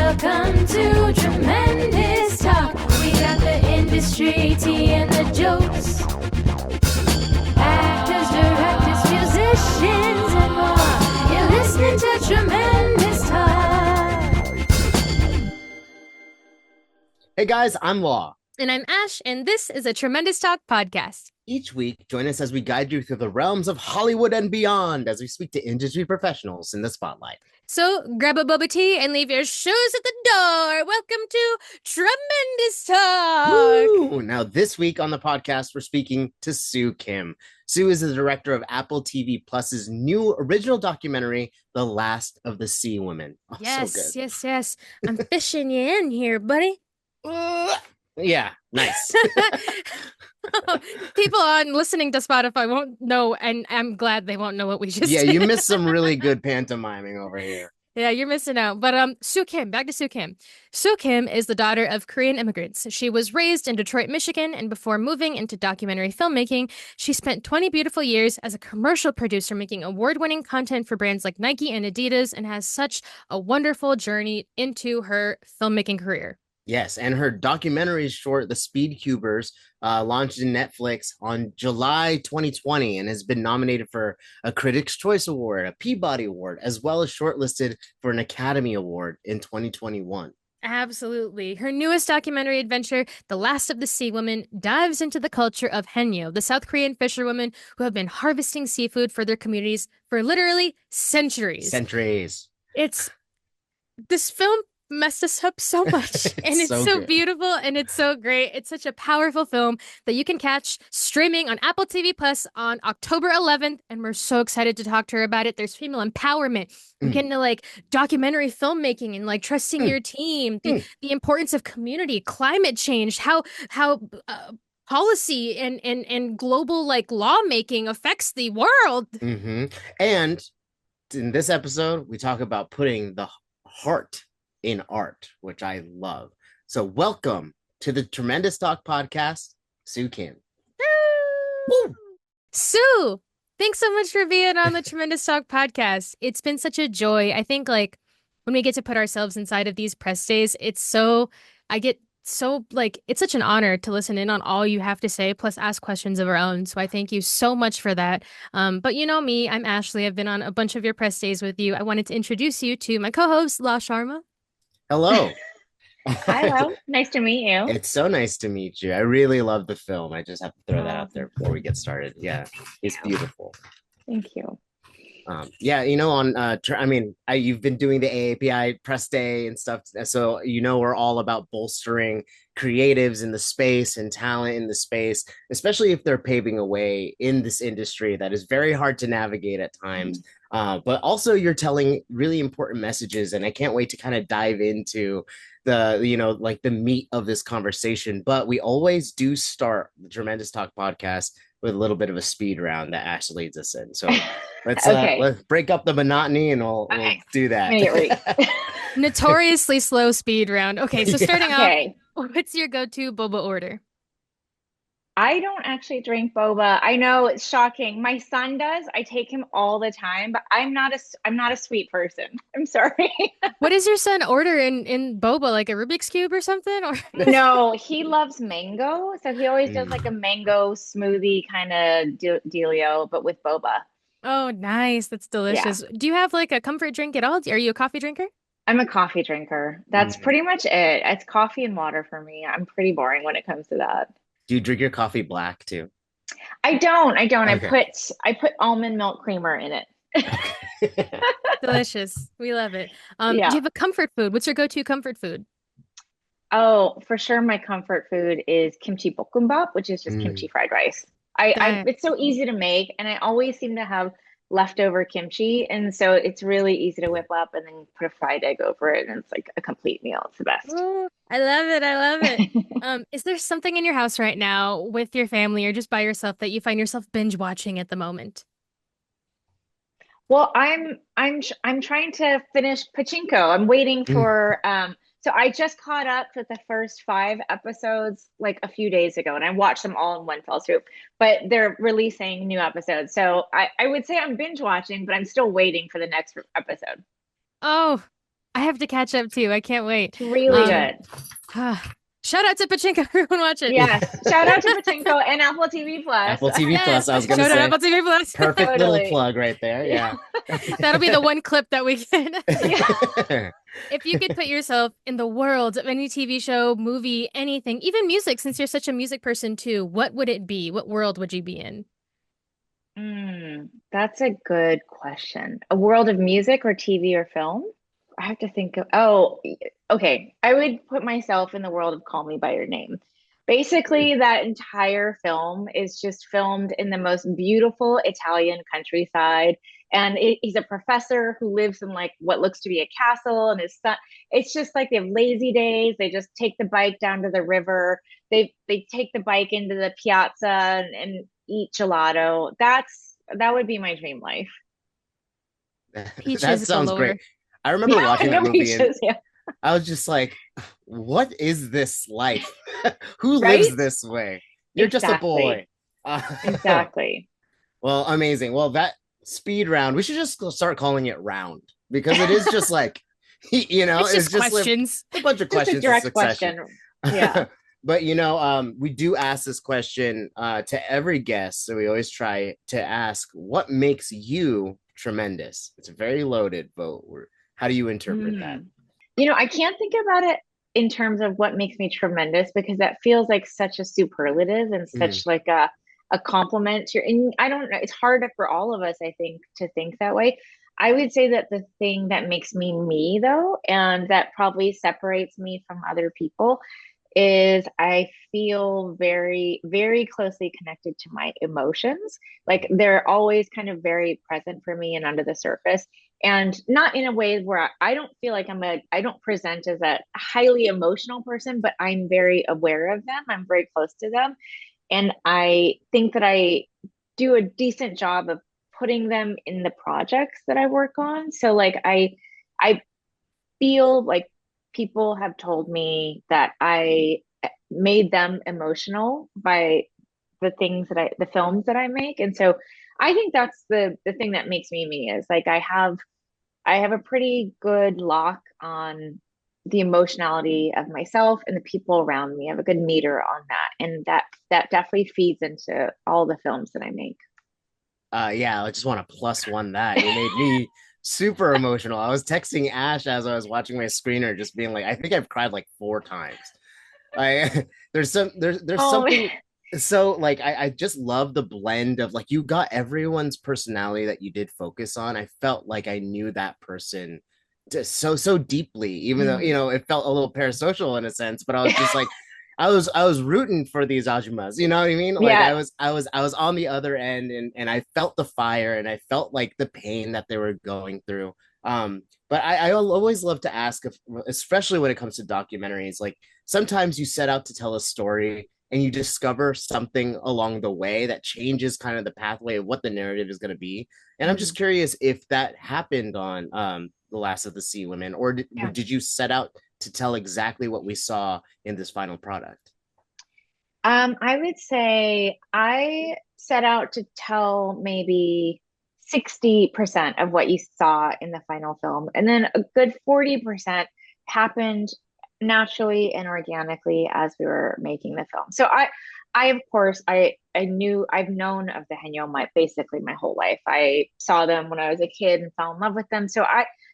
Welcome to Tremendous Talk. We got the industry, tea, and the jokes. Actors, directors, musicians, and more. You're listening to Tremendous Talk. Hey guys, I'm Law. And I'm Ash, and this is a Tremendous Talk podcast. Each week, join us as we guide you through the realms of Hollywood and beyond as we speak to industry professionals in the spotlight. So grab a boba tea and leave your shoes at the door. Welcome to Tremendous Talk. Woo! Now, this week on the podcast, we're speaking to Sue Kim. Sue is the director of Apple TV Plus's new original documentary, The Last of the Sea Women. Oh, yes, so good. yes. I'm fishing you in here, buddy. Yeah, nice. People on listening to Spotify won't know, and I'm glad they won't know what we just Yeah, did. you missed some really good pantomiming over here. Yeah, you're missing out. But Sue Kim, back to Sue Kim. Sue Kim is the daughter of Korean immigrants. She was raised in Detroit, Michigan, and before moving into documentary filmmaking, she spent 20 beautiful years as a commercial producer making award-winning content for brands like Nike and Adidas, and has such a wonderful journey into her filmmaking career. Yes, and her documentary short, The Speed Cubers, launched in Netflix on July 2020 and has been nominated for a Critics' Choice Award, a Peabody Award, as well as shortlisted for an Academy Award in 2021. Absolutely. Her newest documentary adventure, The Last of the Sea Women, dives into the culture of Haenyeo, the South Korean fisherwomen who have been harvesting seafood for their communities for literally centuries. This film messed us up so much, and it's so beautiful, and it's so great. It's such a powerful film that you can catch streaming on Apple TV Plus on October 11th, and we're so excited to talk to her about it. There's female empowerment. We're getting to like documentary filmmaking and like trusting your team, the importance of community, climate change, how policy and global like lawmaking affects the world. And in this episode, we talk about putting the heart in art, which I love. So welcome to the Tremendous Talk podcast, Sue Kim. Woo! Sue, thanks so much for being on the Tremendous Talk podcast. It's been such a joy. I think like when we get to put ourselves inside of these press days, it's such an honor to listen in on all you have to say, plus ask questions of our own. So I thank you so much for that. But you know me, I'm Ashley. I've been on a bunch of your press days with you. I wanted to introduce you to my co-host, La Sharma. Hello. Hello. Nice to meet you. It's so nice to meet you. I really love the film. I just have to throw that out there before we get started. Yeah, it's beautiful. Thank you. You've been doing the AAPI press day and stuff. So, we're all about bolstering creatives in the space and talent in the space, especially if they're paving a way in this industry that is very hard to navigate at times. But also you're telling really important messages, and I can't wait to kind of dive into the meat of this conversation. But we always do start the Tremendous Talk podcast with a little bit of a speed round that Ash leads us in. So let's break up the monotony and we'll do that. Notoriously slow speed round. Okay, so starting off, what's your go-to boba order? I don't actually drink boba. I know it's shocking. My son does. I take him all the time, but I'm not a sweet person. I'm sorry. What does your son order in boba? Like a Rubik's Cube or something? Or no, he loves mango. So he always does like a mango smoothie kind of dealio, but with boba. Oh, nice. That's delicious. Yeah. Do you have like a comfort drink at all? Are you a coffee drinker? I'm a coffee drinker. That's pretty much it. It's coffee and water for me. I'm pretty boring when it comes to that. Do you drink your coffee black too? I don't. Okay. I put almond milk creamer in it. Delicious. We love it. Do you have a comfort food? What's your go-to comfort food? Oh, for sure. My comfort food is kimchi bokkeumbap, which is just kimchi fried rice. It's so easy to make, and I always seem to have leftover kimchi, and so it's really easy to whip up and then put a fried egg over it, and it's like a complete meal. It's the best. Ooh, I love it. Is there something in your house right now with your family or just by yourself that you find yourself binge watching at the moment? Well, I'm trying to finish Pachinko. I'm waiting for So I just caught up with the first 5 episodes like a few days ago, and I watched them all in one fell swoop, but they're releasing new episodes. So I would say I'm binge watching, but I'm still waiting for the next episode. Oh, I have to catch up too. I can't wait. It's really good. Shout out to Pachinko. Everyone watch it. Yes. Shout out to Pachinko and Apple TV Plus. Apple TV Plus. I was going to Shout out say. Apple TV Plus. Perfect little plug right there. Yeah. That'll be the one clip that we get. If you could put yourself in the world of any TV show, movie, anything, even music, since you're such a music person too, what would it be? What world would you be in? That's a good question. A world of music or TV or film? I have to think of, oh, okay. I would put myself in the world of Call Me by Your Name. Basically, that entire film is just filmed in the most beautiful Italian countryside. And he's a professor who lives in like what looks to be a castle, and his son, it's just like they have lazy days. They just take the bike down to the river. They take the bike into the piazza and eat gelato. That would be my dream life. Peaches That sounds galore. great. I remember watching that movie Peaches, and I was just like, what is this life? Who Right? lives this way? You're just a boy. Exactly. Well, amazing. Well, that speed round, we should just start calling it round because it is just like, It's just like questions. a bunch of Just questions a in direct succession. question. Yeah. But we do ask this question to every guest, so we always try to ask, what makes you tremendous? It's a very loaded vote. How do you interpret that? I can't think about it in terms of what makes me tremendous because that feels like such a superlative and such like a compliment to and I don't know, it's hard for all of us, I think, to think that way. I would say that the thing that makes me me though, and that probably separates me from other people is I feel very, very closely connected to my emotions. Like they're always kind of very present for me and under the surface. And not in a way where I don't feel like I don't present as a highly emotional person, but I'm very aware of them. I'm very close to them. And I think that I do a decent job of putting them in the projects that I work on. So like I feel like people have told me that I made them emotional by the films that I make. And so I think that's the thing that makes me me is like I have a pretty good lock on the emotionality of myself and the people around me. I have a good meter on that. And that definitely feeds into all the films that I make. Yeah, I just want to plus one that. You made me super emotional. I was texting Ash as I was watching my screener, just being like, I think I've cried like 4 times. There's something. So like I just love the blend of like you got everyone's personality that you did focus on. I felt like I knew that person just so deeply, even though it felt a little parasocial in a sense, but I was just like I was rooting for these Ajumas, you know what I mean? Like Yeah. I was on the other end and I felt the fire and I felt like the pain that they were going through. But I always love to ask, especially when it comes to documentaries, like sometimes you set out to tell a story and you discover something along the way that changes kind of the pathway of what the narrative is going to be. And I'm just curious if that happened on The Last of the Sea Women, or did you set out to tell exactly what we saw in this final product? I would say I set out to tell maybe 60% of what you saw in the final film. And then a good 40% happened naturally and organically as we were making the film. So I of course I've known of the Henyo basically my whole life. I saw them when I was a kid and fell in love with them. So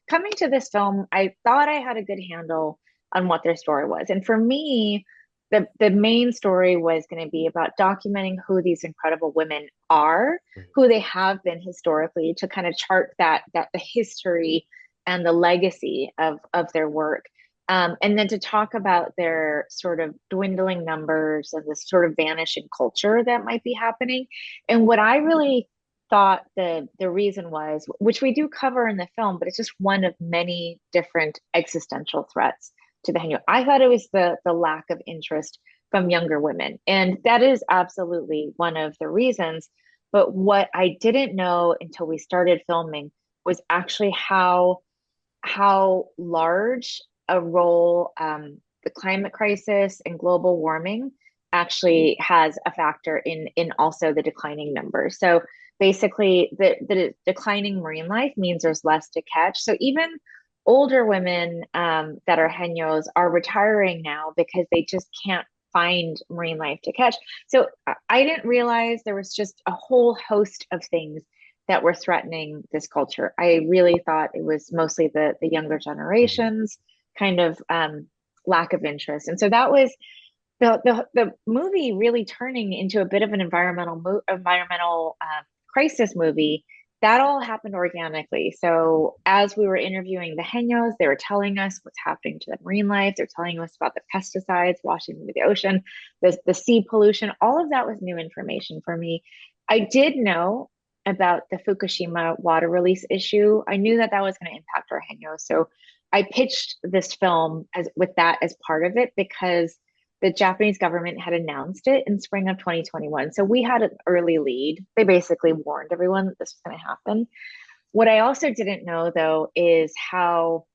coming to this film, I thought I had a good handle on what their story was. And for me, the main story was going to be about documenting who these incredible women are, who they have been historically, to kind of chart that the history and the legacy of their work. And then to talk about their sort of dwindling numbers and this sort of vanishing culture that might be happening. And what I really thought the reason was, which we do cover in the film, but it's just one of many different existential threats to the Henyo. I thought it was the lack of interest from younger women. And that is absolutely one of the reasons. But what I didn't know until we started filming was actually how large a role the climate crisis and global warming actually has a factor in also the declining numbers. So basically the declining marine life means there's less to catch. So even older women that are Henyos are retiring now because they just can't find marine life to catch. So I didn't realize there was just a whole host of things that were threatening this culture. I really thought it was mostly the younger generations kind of lack of interest. And so that was the movie really turning into a bit of an environmental crisis movie. That all happened organically. So as we were interviewing the Henyos, they were telling us what's happening to the marine life. They're telling us about the pesticides washing into the ocean, the sea pollution. All of that was new information for me. I did know about the Fukushima water release issue. I knew that that was going to impact our Henyos. So I pitched this film as with that as part of it because the Japanese government had announced it in spring of 2021. So we had an early lead. They basically warned everyone that this was going to happen. What I also didn't know, though, is how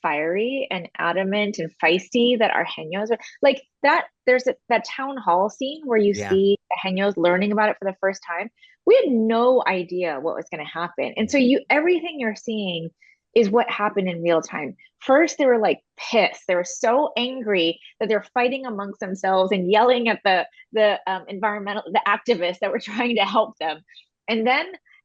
fiery and adamant and feisty that our Henyos are. Like that, there's that town hall scene where you see the Henyos learning about it for the first time. We had no idea what was going to happen. And so everything you're seeing is what happened in real time. First, they were like pissed. They were so angry that they're fighting amongst themselves and yelling at the activists that were trying to help them. And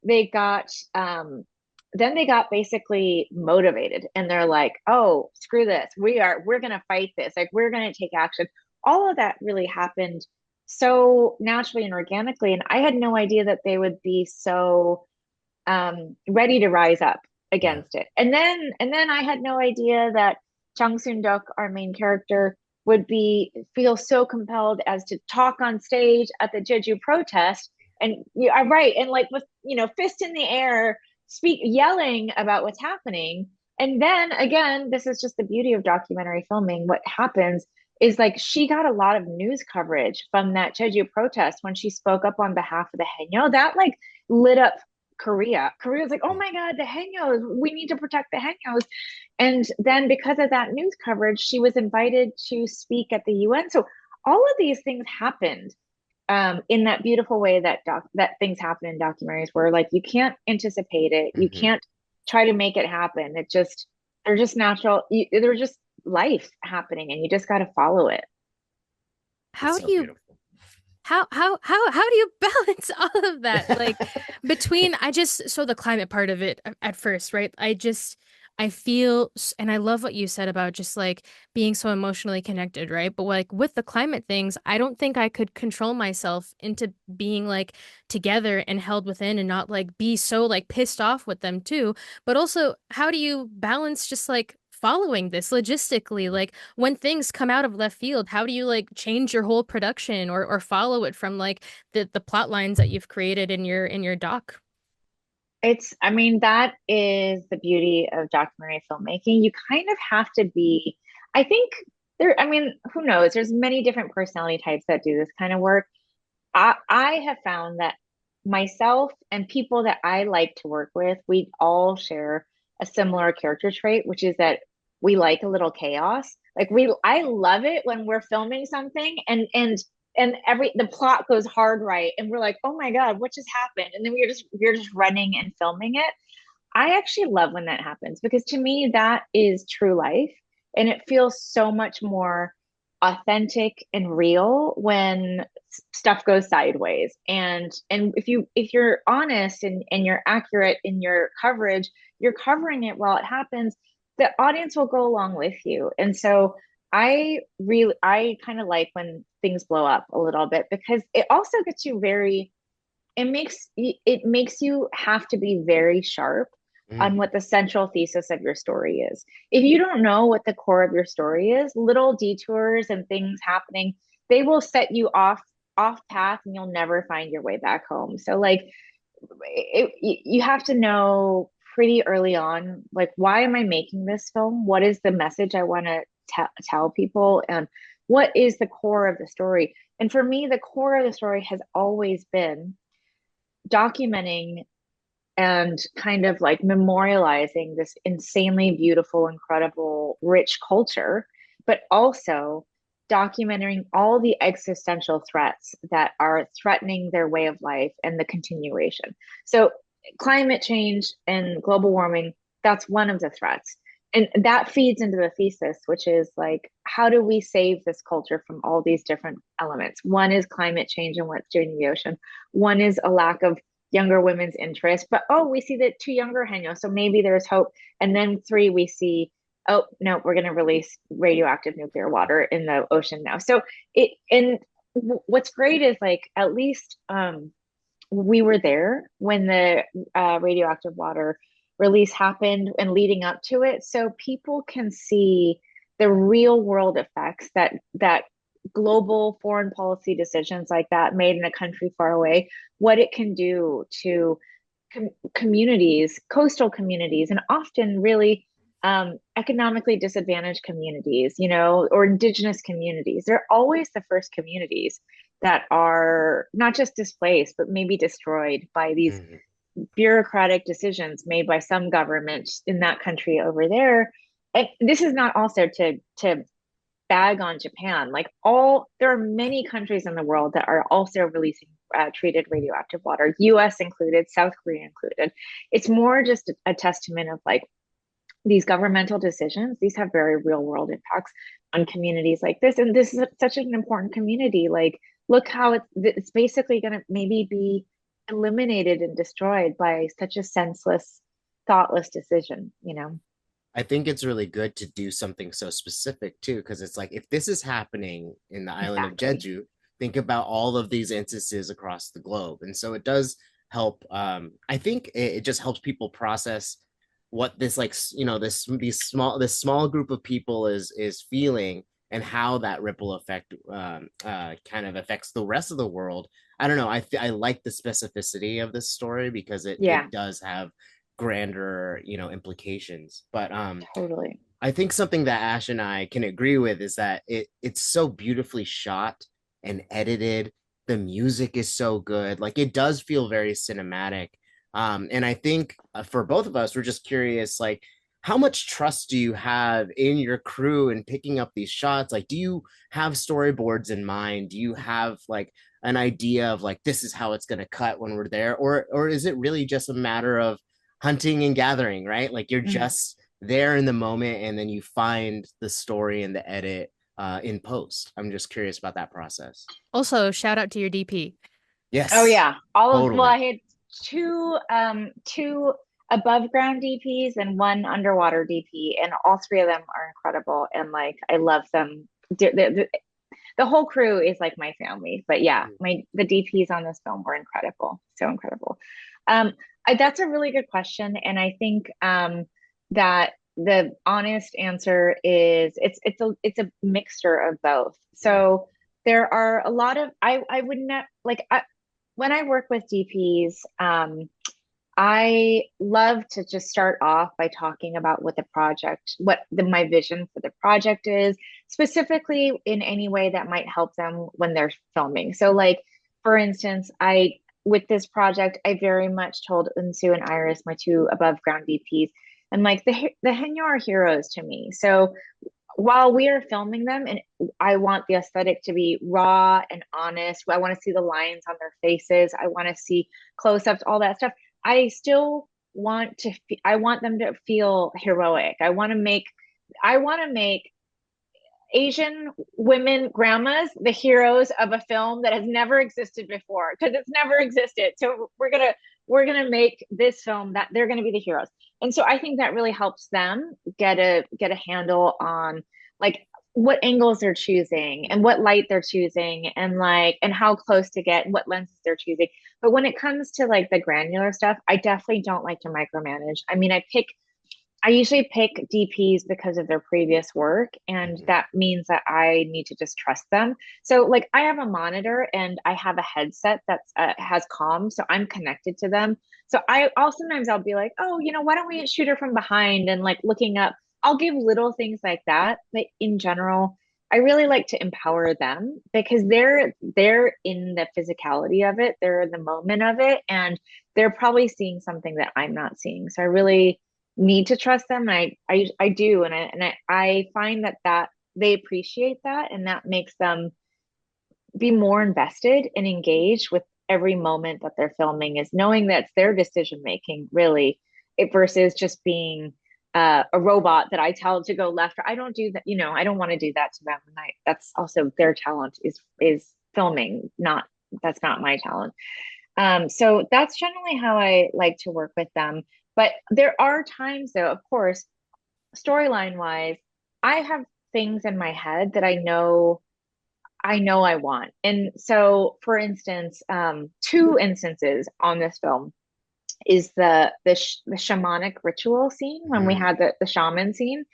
they got then they got basically motivated and they're like, oh, screw this. We're going to fight this. Like, we're going to take action. All of that really happened so naturally and organically. And I had no idea that they would be so ready to rise up against it. And then I had no idea that Chung Soon-duk, our main character, would feel so compelled as to talk on stage at the Jeju protest and right, and like with fist in the air, yelling about what's happening. And then again, this is just the beauty of documentary filming. What happens is like she got a lot of news coverage from that Jeju protest when she spoke up on behalf of the Haenyeo. That like lit up Korea. Korea's like, oh my God, the Haenyos, we need to protect the Haenyos. And then because of that news coverage, she was invited to speak at the UN. So all of these things happened in that beautiful way that things happen in documentaries where like you can't anticipate it, you can't try to make it happen. They're just natural. They're just life happening, and you just got to follow it. How do you balance all of that? Like between the climate part of it at first, right? I feel, and I love what you said about just like being so emotionally connected, right? But like with the climate things, I don't think I could control myself into being like together and held within and not like be so like pissed off with them too. But also, how do you balance just like following this logistically? Like when things come out of left field, how do you like change your whole production or follow it from like the plot lines that you've created in your doc? I mean, that is the beauty of documentary filmmaking. You kind of have to be, I think I mean, who knows? There's many different personality types that do this kind of work. I have found that myself and people that I like to work with, we all share a similar character trait, which is that we like a little chaos. Like I love it when we're filming something and the plot goes hard right and we're like, oh my God, what just happened? And then we're just running and filming it. I actually love when that happens because to me that is true life, and it feels so much more authentic and real when stuff goes sideways. And if you're honest and you're accurate in your coverage, you're covering it while it happens, the audience will go along with you. And so I kind of like when things blow up a little bit because it also gets you it makes you have to be very sharp on what the central thesis of your story is. If you don't know what the core of your story is, little detours and things happening, they will set you off path and you'll never find your way back home. So like you have to know pretty early on, like, why am I making this film? What is the message I want to tell people? And what is the core of the story? And for me, the core of the story has always been documenting and kind of like memorializing this insanely beautiful, incredible, rich culture, but also documenting all the existential threats that are threatening their way of life and the continuation. So climate change and global warming, that's one of the threats. and that feeds into the thesis, which is like, how do we save this culture from all these different elements? One is climate change and what's doing to the ocean. One is a lack of younger women's interest, but we see that two younger Henyo, so maybe there's hope. And then three, we see, oh no, we're going to release radioactive nuclear water in the ocean now. So what's great is like, at least we were there when the radioactive water release happened and leading up to it, so people can see the real world effects that global foreign policy decisions like that made in a country far away, what it can do to communities, coastal communities, and often really economically disadvantaged communities, or indigenous communities. They're always the first communities that are not just displaced, but maybe destroyed by these bureaucratic decisions made by some government in that country over there. And this is not also to bag on Japan. Like, there are many countries in the world that are also releasing treated radioactive water, US included, South Korea included. It's more just a testament of like, these governmental decisions, these have very real world impacts on communities like this. And this is such an important community. Like, look how it's basically going to maybe be eliminated and destroyed by such a senseless, thoughtless decision, I think it's really good to do something so specific too, because it's like, if this is happening in the island of Jeju, think about all of these instances across the globe. And so it does help. I think it just helps people process what this, like, this small group of people is feeling, and how that ripple effect kind of affects the rest of the world. I don't know. I like the specificity of this story, because it does have grander, implications. But totally. I think something that Ash and I can agree with is that it's so beautifully shot and edited. The music is so good. Like, it does feel very cinematic. And I think for both of us, we're just curious, like, how much trust do you have in your crew in picking up these shots? Like, do you have storyboards in mind? Do you have like an idea of like, this is how it's going to cut when we're there? Or is it really just a matter of hunting and gathering, right? Like, you're just there in the moment, and then you find the story and the edit in post. I'm just curious about that process. Also, shout out to your DP. Yes. Oh yeah. Totally. I had two above ground DPs and one underwater DP, and all three of them are incredible, and like, I love them. The whole crew is like my family. But yeah, the DPs on this film were incredible, so incredible. That's a really good question, and I think that the honest answer is it's a mixture of both. So there are a lot of I would not like when I work with DPs. I love to just start off by talking about what my vision for the project is, specifically in any way that might help them when they're filming. So like, for instance, with this project, I very much told Unsu and Iris, my two above ground DPs, and like, the Henyo are heroes to me. So while we are filming them, and I want the aesthetic to be raw and honest, I want to see the lines on their faces, I want to see close-ups, all that stuff. I still want them to feel heroic. I want to make Asian women grandmas the heroes of a film that has never existed before, because it's never existed. So we're gonna make this film that they're gonna be the heroes. And so I think that really helps them get a handle on like what angles they're choosing and what light they're choosing, and how close to get, what lenses they're choosing. But when it comes to like the granular stuff, I definitely don't like to micromanage. I mean, I usually pick DPs because of their previous work, and that means that I need to just trust them. So like, I have a monitor and I have a headset that has comms, so I'm connected to them. So sometimes I'll be like, oh, why don't we shoot her from behind, and like looking up. I'll give little things like that. But in general, I really like to empower them, because they're in the physicality of it. They're in the moment of it, and they're probably seeing something that I'm not seeing. So I really need to trust them. And I do. And I find that they appreciate that, and that makes them be more invested and engaged with every moment that they're filming, is knowing that it's their decision making, really, versus just being a robot that I tell to go left. I don't do that. I don't want to do that to them. And that's also their talent is filming. That's not my talent. So that's generally how I like to work with them. But there are times, though, of course, storyline wise, I have things in my head that I want. And so, for instance, two instances on this film is the shamanic ritual scene when we had the shaman scene.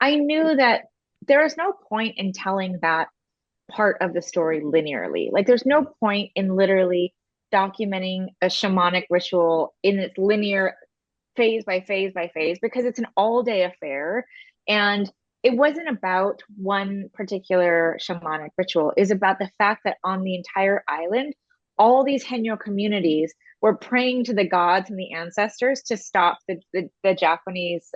I knew that there is no point in telling that part of the story linearly. Like there's no point in literally documenting a shamanic ritual in its linear phase by phase by phase because it's an all-day affair. And it wasn't about one particular shamanic ritual. It's about the fact that on the entire island, all these Henyo communities were praying to the gods and the ancestors to stop the Japanese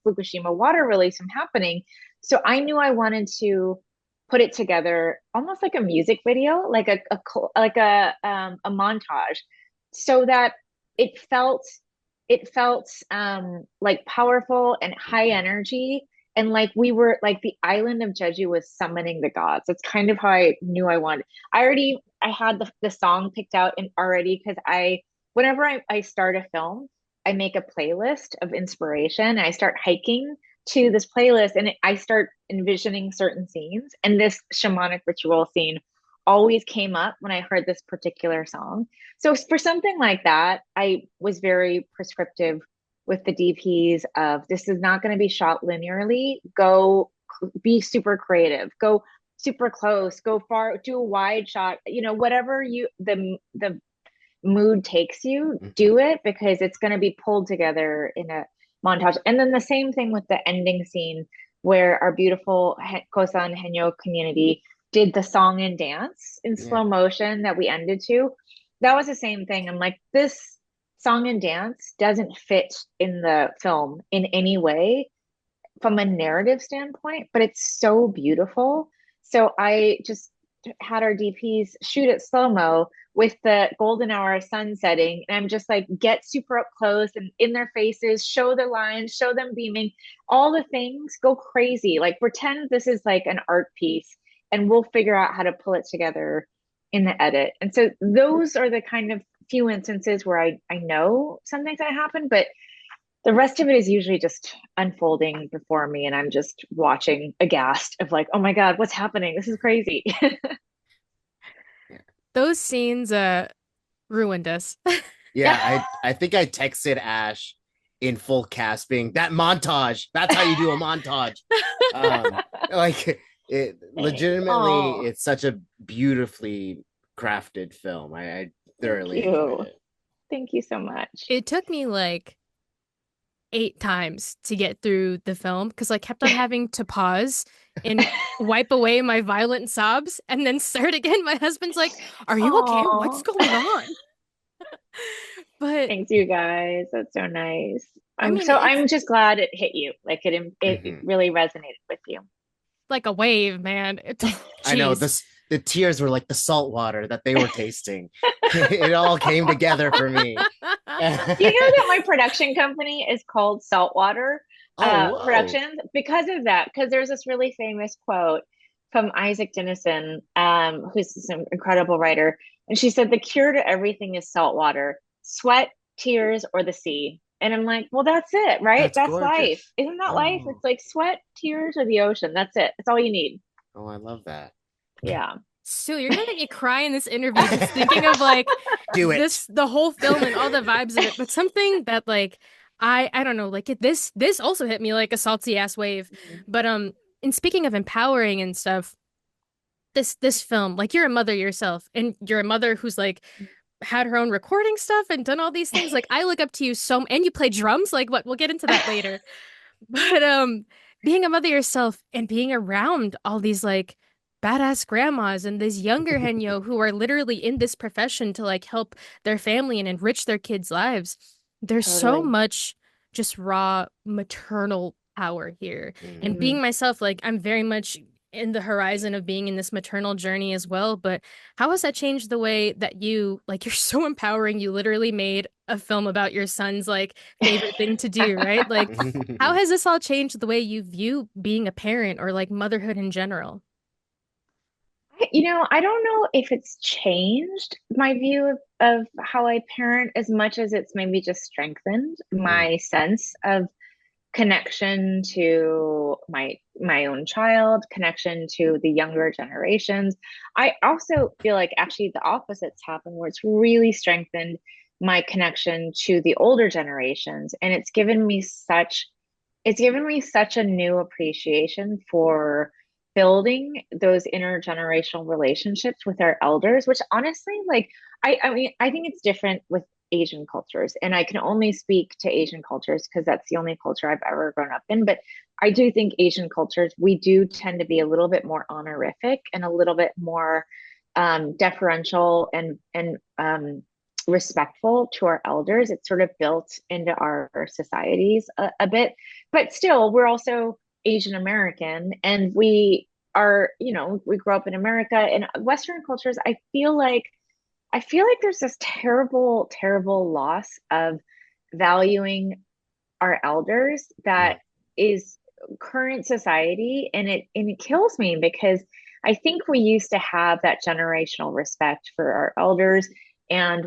Fukushima water release from happening. So I knew I wanted to put it together almost like a music video, like a montage, so that it felt like powerful and high energy, and like we were like the island of Jeju was summoning the gods. That's kind of how I knew I wanted. I had the song picked out and already, because whenever I start a film, I make a playlist of inspiration and I start hiking to this playlist and I start envisioning certain scenes, and this shamanic ritual scene always came up when I heard this particular song. So for something like that, I was very prescriptive with the DPs of this is not going to be shot linearly. Go be super creative. Go super close. Go far. Do a wide shot. Whatever the mood takes you, do it, because it's going to be pulled together in a montage. And then the same thing with the ending scene where our beautiful Kosan Henyo community did the song and dance in slow motion that we ended to. That was the same thing. I'm like, this song and dance doesn't fit in the film in any way from a narrative standpoint, but it's so beautiful. So I just had our DPs shoot it slow-mo with the golden hour sun setting. And I'm just like, get super up close and in their faces, show their lines, show them beaming, all the things, go crazy. Like pretend this is like an art piece and we'll figure out how to pull it together in the edit. And so those are the kind of few instances where I know something's going to happen, but the rest of it is usually just unfolding before me and I'm just watching aghast of like, oh my God, what's happening? This is crazy. Those scenes ruined us. Yeah, I think I texted Ash in full cast being that montage. That's how you do a montage. Like it legitimately, it's such a beautifully crafted film. I thoroughly enjoyed it. Thank you so much. It took me like 8 times to get through the film because I kept on having to pause and wipe away my violent sobs and then start again. My husband's like, "Are you okay? What's going on?" But thanks, you guys. That's so nice. I'm just glad it hit you. Like it really resonated with you. Like a wave, man. I know the tears were like the salt water that they were tasting. It all came together for me. Do you know that my production company is called Saltwater Productions because of that? Because there's this really famous quote from Isaac Dinesen, who's an incredible writer, and she said, "The cure to everything is salt water, sweat, tears, or the sea." And I'm like, well, that's it, right? That's life. Isn't that life? It's like sweat, tears, or the ocean. That's it. That's all you need. Oh, I love that. Yeah. Sue, you're gonna make me cry in this interview just thinking of like the whole film and all the vibes of it. But something that like I don't know, like this also hit me like a salty ass wave. But and speaking of empowering and stuff, this film, like you're a mother yourself, and you're a mother who's like had her own recording stuff and done all these things. Like I look up to you and you play drums. Like what? We'll get into that later. But being a mother yourself and being around all these like badass grandmas and these younger Henyo who are literally in this profession to like help their family and enrich their kids' lives. There's so much just raw maternal power here. And being myself, like I'm very much in the horizon of being in this maternal journey as well. But how has that changed the way that you, like, you're so empowering, you literally made a film about your son's like favorite thing to do, right? Like, how has this all changed the way you view being a parent or like motherhood in general? I don't know if it's changed my view of how I parent as much as it's maybe just strengthened my sense of connection to my own child, connection to the younger generations. I also feel like actually the opposites happen where it's really strengthened my connection to the older generations, and it's given me such a new appreciation for building those intergenerational relationships with our elders, which honestly, like, I mean, I think it's different with Asian cultures, and I can only speak to Asian cultures because that's the only culture I've ever grown up in. But I do think Asian cultures, we do tend to be a little bit more honorific and a little bit more deferential and respectful to our elders. It's sort of built into our societies a bit, but still, we're also Asian American, and we grew up in America and Western cultures. I feel like there's this terrible, terrible loss of valuing our elders that is current society, and it kills me because I think we used to have that generational respect for our elders, and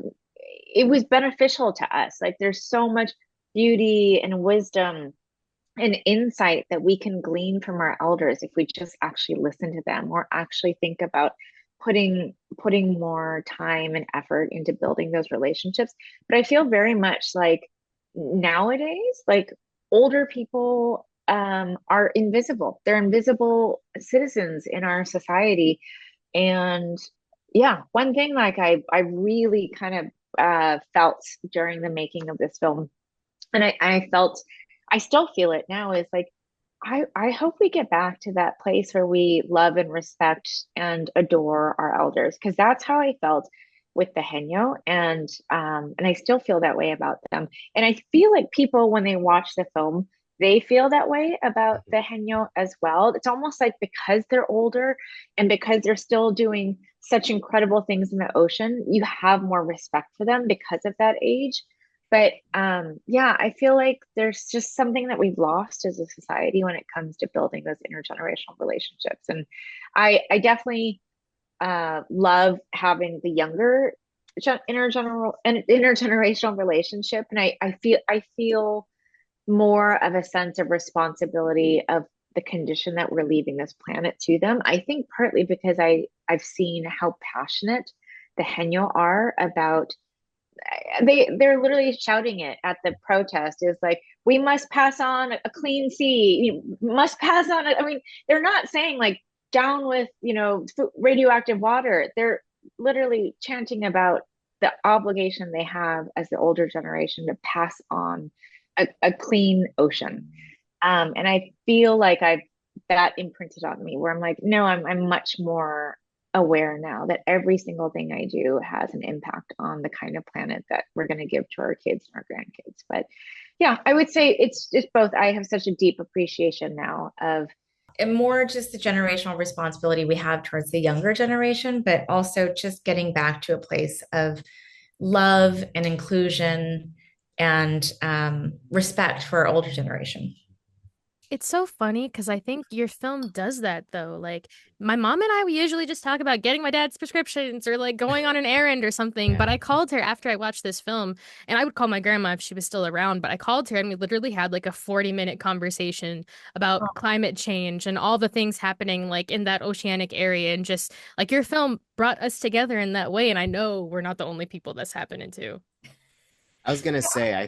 it was beneficial to us. Like, there's so much beauty and wisdom and insight that we can glean from our elders if we just actually listen to them or actually think about putting more time and effort into building those relationships. But I feel very much like nowadays, like, older people are invisible. They're invisible citizens in our society. And yeah, one thing like I really kind of felt during the making of this film, and I felt, I still feel it now, is like, I hope we get back to that place where we love and respect and adore our elders, because that's how I felt with the Henyo, and I still feel that way about them. And I feel like people, when they watch the film, they feel that way about the Henyo as well. It's almost like because they're older and because they're still doing such incredible things in the ocean, you have more respect for them because of that age. But yeah, I feel like there's just something that we've lost as a society when it comes to building those intergenerational relationships. And I definitely love having the younger intergenerational relationship, and I feel more of a sense of responsibility of the condition that we're leaving this planet to them. I think partly because I've seen how passionate the Henyo are about, they're literally shouting it at the protest, is like, we must pass on a clean sea, you must pass on it. I mean, they're not saying like down with radioactive water. They're literally chanting about the obligation they have as the older generation to pass on a clean ocean. And I feel like I've that imprinted on me, where I'm like, no, I'm much more aware now that every single thing I do has an impact on the kind of planet that we're going to give to our kids and our grandkids. But yeah, I would say it's both. I have such a deep appreciation now of, and more just the generational responsibility we have towards the younger generation, but also just getting back to a place of love and inclusion and respect for our older generation. It's so funny because I think your film does that though. Like my mom and I, we usually just talk about getting my dad's prescriptions or like going on an errand or something. Yeah. But I called her after I watched this film, and I would call my grandma if she was still around. But I called her and we literally had like a 40-minute conversation about climate change and all the things happening like in that oceanic area. And just like your film brought us together in that way. And I know we're not the only people that's happening to. I was gonna say,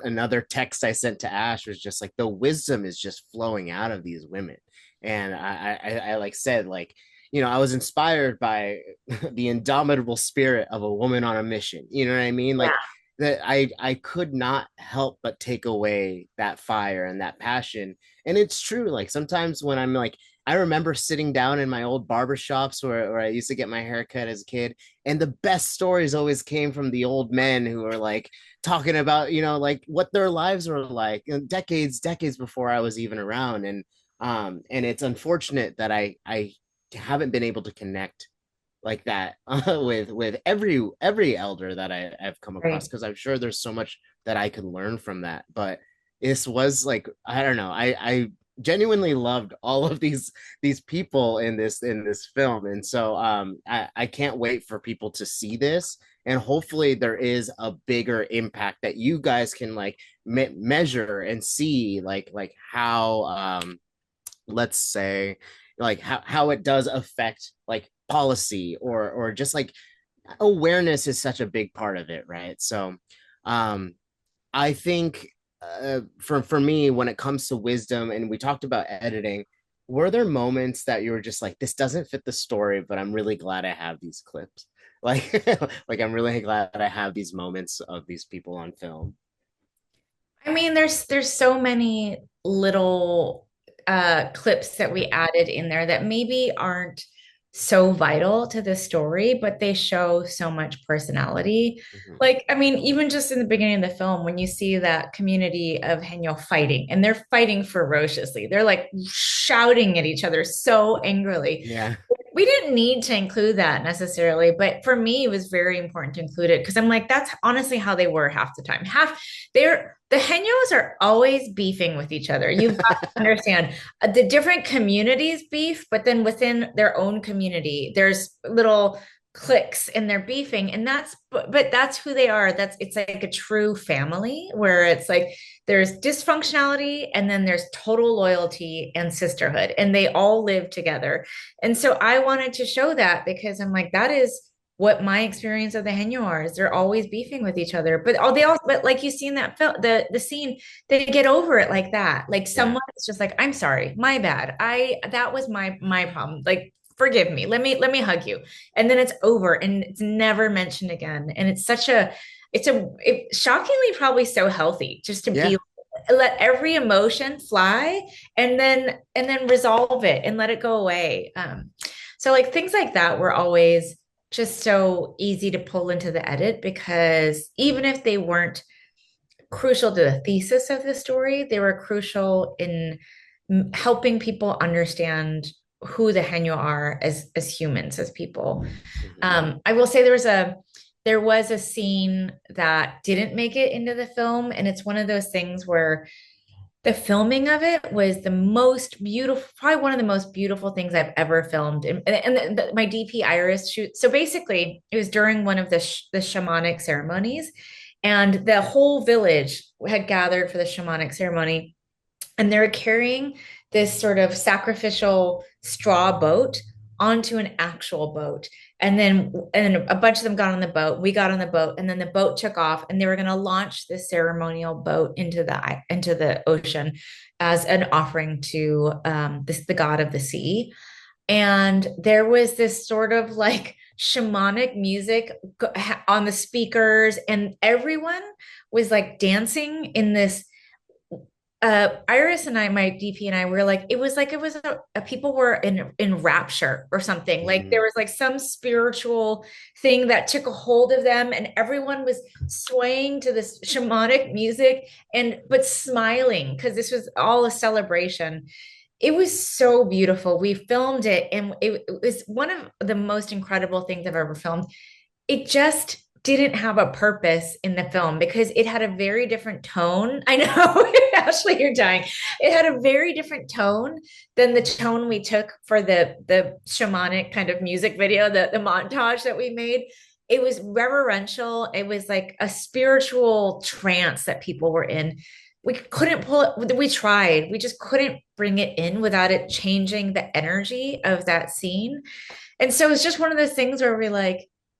another text I sent to Ash was just like, the wisdom is just flowing out of these women, and I like said, like, I was inspired by the indomitable spirit of a woman on a mission. You know what I mean? Like, that I could not help but take away that fire and that passion. And it's true. Like, sometimes when I'm like, I remember sitting down in my old barber shops where I used to get my hair cut as a kid, and the best stories always came from the old men who were like talking about, like what their lives were like decades before I was even around. And it's unfortunate that I haven't been able to connect like that with every elder that I've come across, Right. because I'm sure there's so much that I could learn from that. But this was like, I don't know, I genuinely loved all of these people in this film. And so I can't wait for people to see this, and hopefully there is a bigger impact that you guys can like measure and see, like how let's say like how it does affect like policy, or just like awareness is such a big part of it, right? So um I think for me, when it comes to wisdom, and we talked about editing, were there moments that you were just like, this doesn't fit the story, but I'm really glad I have these clips, like like I'm really glad that I have these moments of these people on film? I mean, there's so many little clips that we added in there that maybe aren't so vital to the story, but they show so much personality. Mhm. Like, I mean, even just in the beginning of the film, when you see that community of Haenyeo fighting, and they're fighting ferociously, they're like shouting at each other so angrily. Yeah. We didn't need to include that necessarily, but for me, it was very important to include it because I'm like, that's honestly how they were half the time. The Henyos are always beefing with each other. You've got to understand the different communities beef, but then within their own community, there's little cliques and they're beefing, and but that's who they are. It's like a true family where it's like there's dysfunctionality and then there's total loyalty and sisterhood, and they all live together. And so I wanted to show that because I'm like, that is what my experience of the Haenyeo are, is they're always beefing with each other. But like you see in that film, the scene, they get over it like that. Like Yeah. someone is just like, I'm sorry, my bad. That was my problem. Like, forgive me. Let me hug you. And then it's over and it's never mentioned again. And it shockingly probably so healthy just to Yeah. be, let every emotion fly and then resolve it and let it go away. So like things like that were always just so easy to pull into the edit because even if they weren't crucial to the thesis of the story, they were crucial in helping people understand who the Haenyeo are as humans, as people. Mhm. I will say there was a scene that didn't make it into the film, and it's one of those things where the filming of it was the most beautiful, probably one of the most beautiful things I've ever filmed. And my DP Iris shoot. So basically, it was during one of the shamanic ceremonies, and the whole village had gathered for the shamanic ceremony, and they're carrying this sort of sacrificial straw boat onto an actual boat. And a bunch of them got on the boat. We got on the boat, and then the boat took off, and they were going to launch this ceremonial boat into the ocean as an offering to the god of the sea. And there was this sort of like shamanic music on the speakers, and everyone was like dancing in this. Iris and I, my DP and I, were like, it was people were in rapture or something. Like there Mhm. was like some spiritual thing that took a hold of them, and everyone was swaying to this shamanic music and but smiling because this was all a celebration. It was so beautiful. We filmed it, and it was one of the most incredible things I've ever filmed. It just didn't have a purpose in the film because it had a very different tone. I know, Ashley, you're dying. It had a very different tone than the tone we took for the shamanic kind of music video, the montage that we made. It was reverential. It was like a spiritual trance that people were in. We couldn't pull it. We tried. We just couldn't bring it in without it changing the energy of that scene. And so it's just one of those things where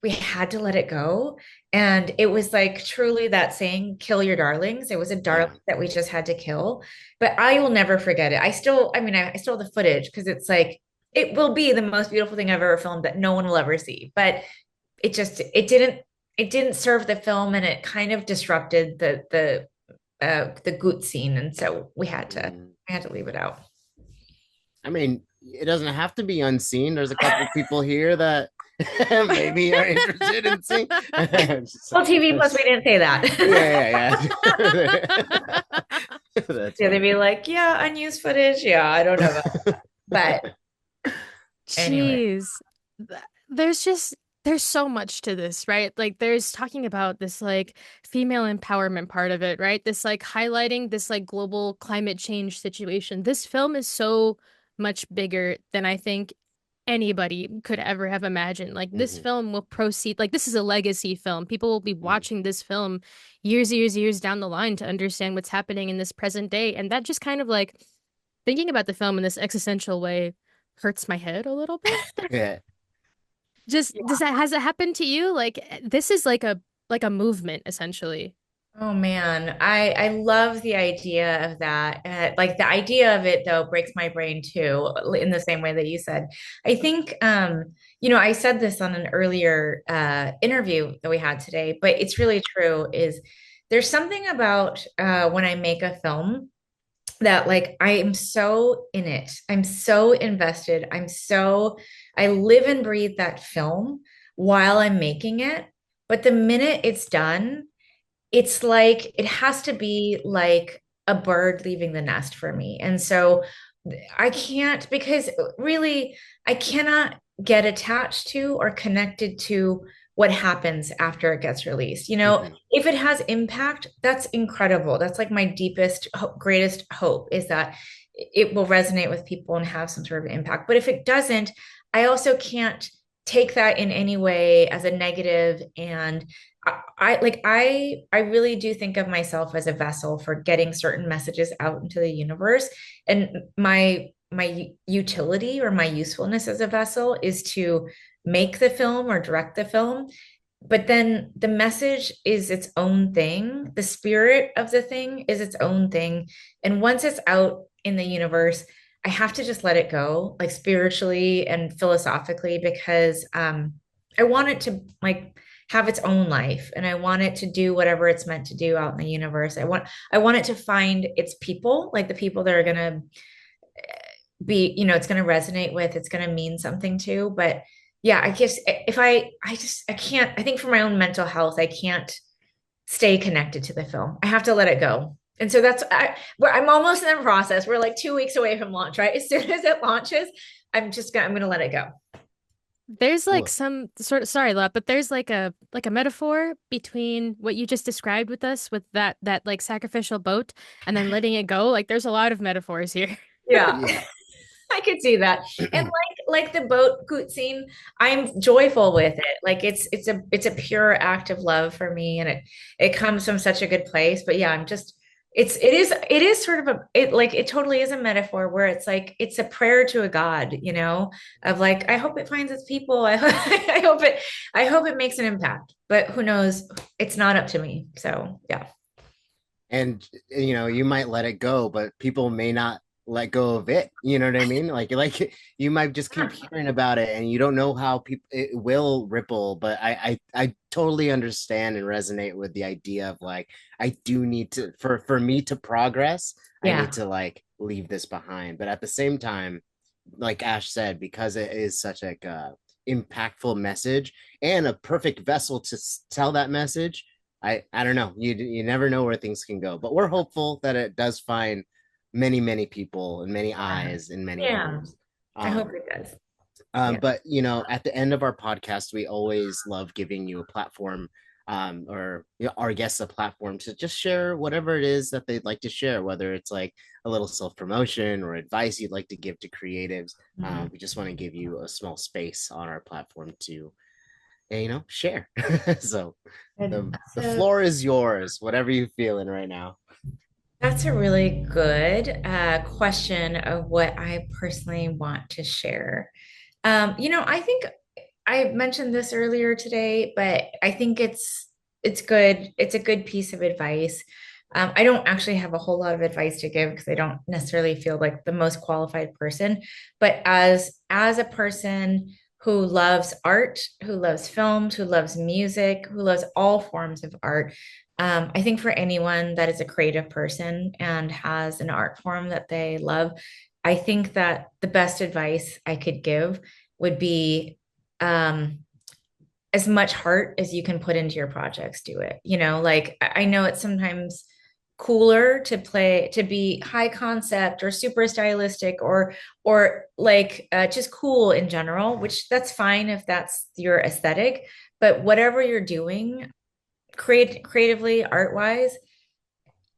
we had to let it go. And it was like truly that saying, kill your darlings. It was a Yeah. darling that we just had to kill. But I will never forget it. I still have the footage because it's like, it will be the most beautiful thing I've ever filmed that no one will ever see. But it didn't serve the film, and it kind of disrupted the goot scene. And so Mhm. we had to leave it out. I mean, it doesn't have to be unseen. There's a couple people here that maybe are interested in seeing. Well, TV plus, we didn't say that. Yeah. That's Yeah, they'd funny. be like, yeah, unused footage. Yeah, I don't know about that. But anyway. Jeez. there's so much to this, right? Like there's talking about this like female empowerment part of it, right? This like highlighting this like global climate change situation. This film is so much bigger than I think anybody could ever have imagined. Like this Mm-hmm. film will proceed, like this is a legacy film. People will be Mm-hmm. watching this film years down the line to understand what's happening in this present day. And that just kind of like thinking about the film in this existential way hurts my head a little bit. Yeah. Just does that has it happened to you? Like this is like a movement essentially. Oh man, I love the idea of that. Like the idea of it though breaks my brain too, in the same way that you said. I think I said this on an earlier interview that we had today, but it's really true. Is there's something about when I make a film that like I am so in it. I'm so invested. I live and breathe that film while I'm making it. But the minute it's done, it's like it has to be like a bird leaving the nest for me. And so I can't, because really I cannot get attached to or connected to what happens after it gets released. Mm-hmm. If it has impact, that's incredible. That's like my deepest, greatest hope is that it will resonate with people and have some sort of impact. But if it doesn't, I also can't take that in any way as a negative. And I really do think of myself as a vessel for getting certain messages out into the universe. And my utility or my usefulness as a vessel is to make the film or direct the film. But then the message is its own thing. The spirit of the thing is its own thing. And once it's out in the universe, I have to just let it go, like spiritually and philosophically, because I want it to like have its own life, and I want it to do whatever it's meant to do out in the universe. I want it to find its people, like the people that are gonna be, it's gonna resonate with, it's gonna mean something to. But yeah, I guess if I can't, I think for my own mental health, I can't stay connected to the film. I have to let it go. And so I'm almost in the process. We're like 2 weeks away from launch, right? As soon as it launches, I'm gonna let it go. There's like Cool. some sort of sorry, Lot, but there's like a metaphor between what you just described with us with that like sacrificial boat and then letting it go. Like there's a lot of metaphors here. Yeah. Yeah. I could see that. And like the boat coot scene, I'm joyful with it. Like it's a pure act of love for me, and it comes from such a good place. But yeah, it is sort of it totally is a metaphor where it's like it's a prayer to a God, of like I hope it finds its people. I hope it makes an impact. But who knows? It's not up to me. So yeah. And you might let it go, but people may not let go of it. You know what I mean? Like you might just keep hearing about it, and you don't know how people it will ripple. But I totally understand and resonate with the idea of like I do need to for me to progress. I Yeah. need to like leave this behind. But at the same time, like Ash said, because it is such like a impactful message and a perfect vessel to tell that message. I don't know. You never know where things can go, but we're hopeful that it does find many people and many eyes and many Yeah. homes. I hope Um, it does. Yeah. but at the end of our podcast, we always love giving you a platform, or our guests a platform to just share whatever it is that they'd like to share, whether it's like a little self promotion or advice you'd like to give to creatives. Mhm. We just want to give you a small space on our platform to, share. So Good. the floor is yours, whatever you're feeling right now. That's a really good question of what I personally want to share. I think I mentioned this earlier today, but I think it's good. It's a good piece of advice. I don't actually have a whole lot of advice to give because I don't necessarily feel like the most qualified person. But as a person who loves art, who loves films, who loves music, who loves all forms of art, I think for anyone that is a creative person and has an art form that they love, I think that the best advice I could give would be as much heart as you can put into your projects, do it. Like I know it's sometimes cooler to be high concept or super stylistic or like just cool in general, which that's fine if that's your aesthetic, but whatever you're doing creatively, art wise,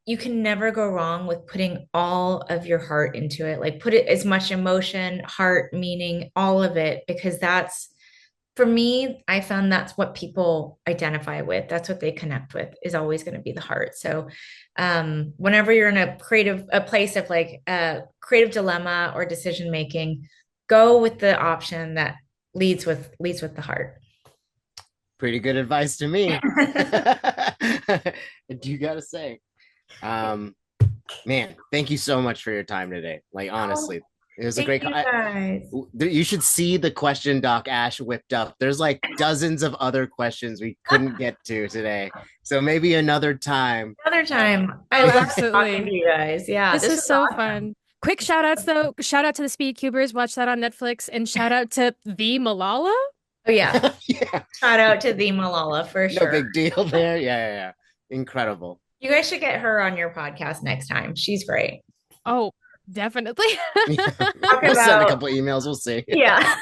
you can never go wrong with putting all of your heart into it. Like put it as much emotion, heart, meaning, all of it, because that's, for me, I found that's what people identify with. That's what they connect with, is always going to be the heart. So whenever you're in a place of like a creative dilemma or decision making, go with the option that leads with the heart. Pretty good advice to me. Do you gotta say? Man, thank you so much for your time today. Like, honestly, it was a great. You should see the question Doc Ash whipped up. There's like dozens of other questions we couldn't get to today, so maybe another time. I love talking to you guys. Yeah, this is so awesome. Fun. Quick shout outs though. Shout out to the Speed Cubers. Watch that on Netflix, and shout out to the Malala. Oh yeah. Yeah. Shout out to the Malala for sure. No big deal there. Yeah. Incredible. You guys should get her on your podcast next time. She's great. Oh, definitely. We'll send a couple emails. We'll see. Yeah.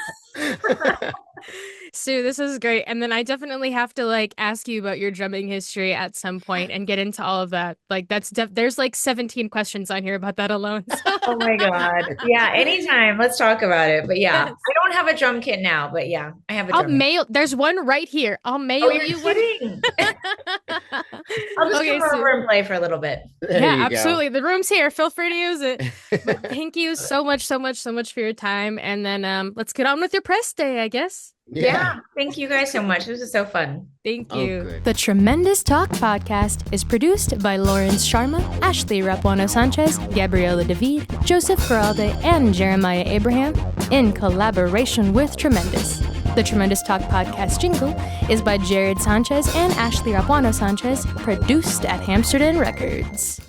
Sue, this is great. And then I definitely have to like ask you about your drumming history at some point and get into all of that. Like there's like 17 questions on here about that alone. Oh my God. Yeah. Anytime. Let's talk about it. But yeah, yes. I don't have a drum kit now, but yeah, I have a drum kit. There's one right here. I'll mail you one. I'll just come over and play for a little bit. Yeah, absolutely. The room's here. Feel free to use it. But thank you so much for your time. And then let's get on with your press day, I guess. Yeah. Thank you guys so much. This is so fun. Thank you. Good. The Tremendous Talk podcast is produced by Lawrence Sharma, Ashley Rapuano Sanchez, Gabriela David, Joseph Feralde, and Jeremiah Abraham in collaboration with Tremendous. The Tremendous Talk podcast jingle is by Jared Sanchez and Ashley Rapuano Sanchez, produced at Amsterdam Records.